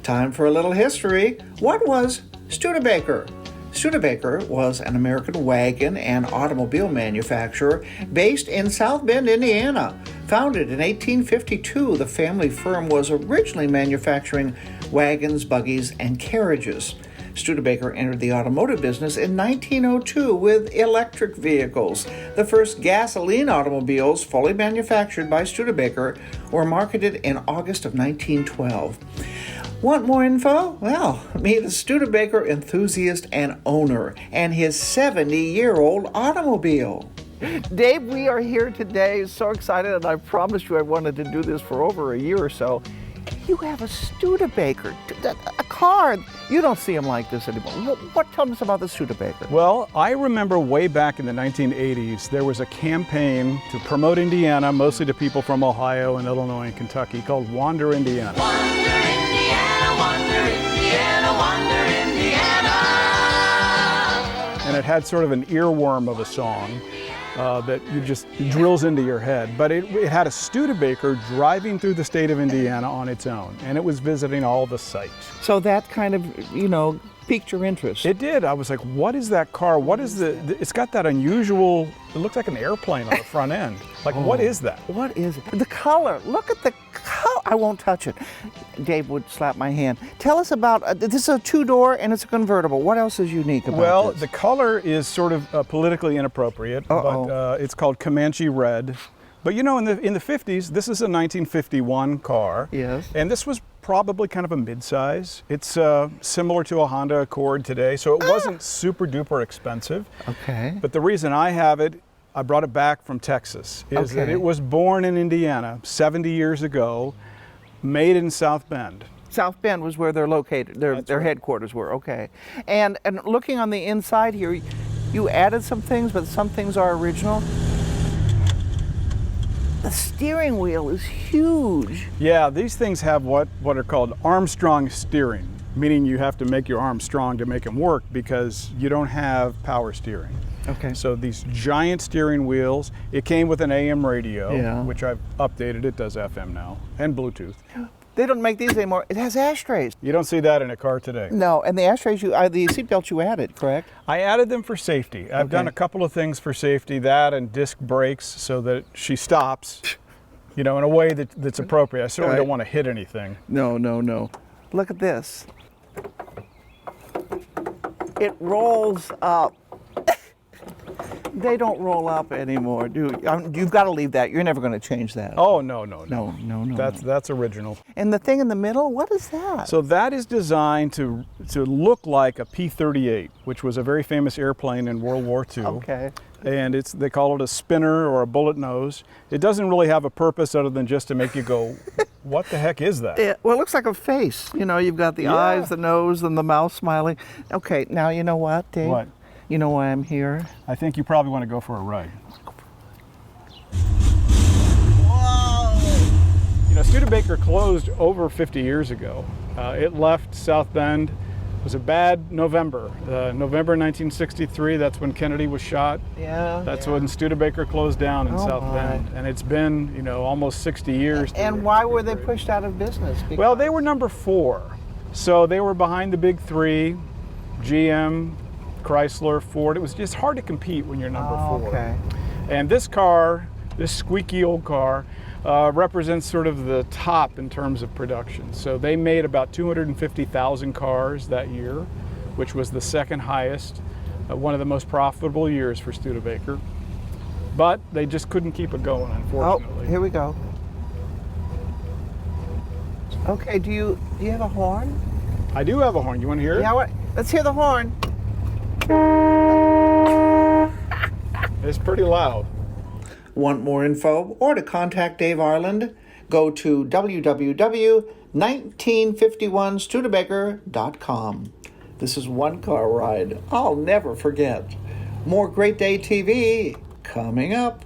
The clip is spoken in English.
Time for a little history. What was Studebaker? Studebaker was an American wagon and automobile manufacturer based in South Bend, Indiana. Founded in 1852, the family firm was originally manufacturing wagons, buggies, and carriages. Studebaker entered the automotive business in 1902 with electric vehicles. The first gasoline automobiles, fully manufactured by Studebaker, were marketed in August of 1912. Want more info? Well, meet a Studebaker enthusiast and owner and his 70-year-old automobile. Dave, we are here today, so excited, and I promised you I wanted to do this for over a year or so. You have a Studebaker, a car. You don't see them like this anymore. Tell us about the Studebaker. Well, I remember way back in the 1980s, there was a campaign to promote Indiana, mostly to people from Ohio and Illinois and Kentucky, called Wander Indiana. Wander Indiana, wander Indiana, wander Indiana. And it had sort of an earworm of a song that it drills into your head. But it had a Studebaker driving through the state of Indiana on its own, and it was visiting all the sites. So that kind of, piqued your interest. It did. I was like, what is that car? What is it's got that unusual, it looks like an airplane on the front end. Like, what is that? What is it? The color. Look at the color. I won't touch it. Dave would slap my hand. Tell us about, this is a two-door and it's a convertible. What else is unique about Well, this? the color is sort of politically inappropriate, but it's called Comanche Red. But in the 50s, this is a 1951 car. Yes. And this was probably kind of a mid-size. It's similar to a Honda Accord today, so it wasn't super duper expensive. Okay. But the reason I have it, I brought it back from Texas, is that it was born in Indiana 70 years ago, made in South Bend. South Bend was where they're located, their headquarters were, okay. And looking on the inside here, you added some things, but some things are original. The steering wheel is huge. Yeah, these things have what are called Armstrong steering, meaning you have to make your arms strong to make them work because you don't have power steering. Okay. So these giant steering wheels, it came with an AM radio, which I've updated. It does FM now, and Bluetooth. They don't make these anymore. It has ashtrays. You don't see that in a car today. No, and the ashtrays, the seat belts you added, correct? I added them for safety. I've done a couple of things for safety, that and disc brakes so that she stops, in a way that's appropriate. I certainly don't want to hit anything. No. Look at this. It rolls up. They don't roll up anymore, do you? You've got to leave that. You're never going to change that. Oh, no. No. That's original. And the thing in the middle, what is that? So that is designed to look like a P-38, which was a very famous airplane in World War II. Okay. And they call it a spinner or a bullet nose. It doesn't really have a purpose other than just to make you go, what the heck is that? Well, it looks like a face. You've got the eyes, the nose, and the mouth smiling. Okay, now you know what, Dave? What? You know why I'm here? I think you probably want to go for a ride. Whoa! Studebaker closed over 50 years ago. It left South Bend. It was a bad November. November 1963, that's when Kennedy was shot. Yeah. That's when Studebaker closed down in South Bend. And it's been, almost 60 years. And why were they pushed out of business? Well, they were number 4. So they were behind the big 3, GM, Chrysler, Ford. It was just hard to compete when you're number 4. Okay. And this car, this squeaky old car, represents sort of the top in terms of production. So they made about 250,000 cars that year, which was the second highest, one of the most profitable years for Studebaker. But they just couldn't keep it going, unfortunately. Oh, here we go. Okay, do you have a horn? I do have a horn. You want to hear it? Yeah, let's hear the horn. It's pretty loud. Want more info or to contact Dave Arland? Go to www.1951studebaker.com. This is one car ride I'll never forget. More Great Day TV coming up.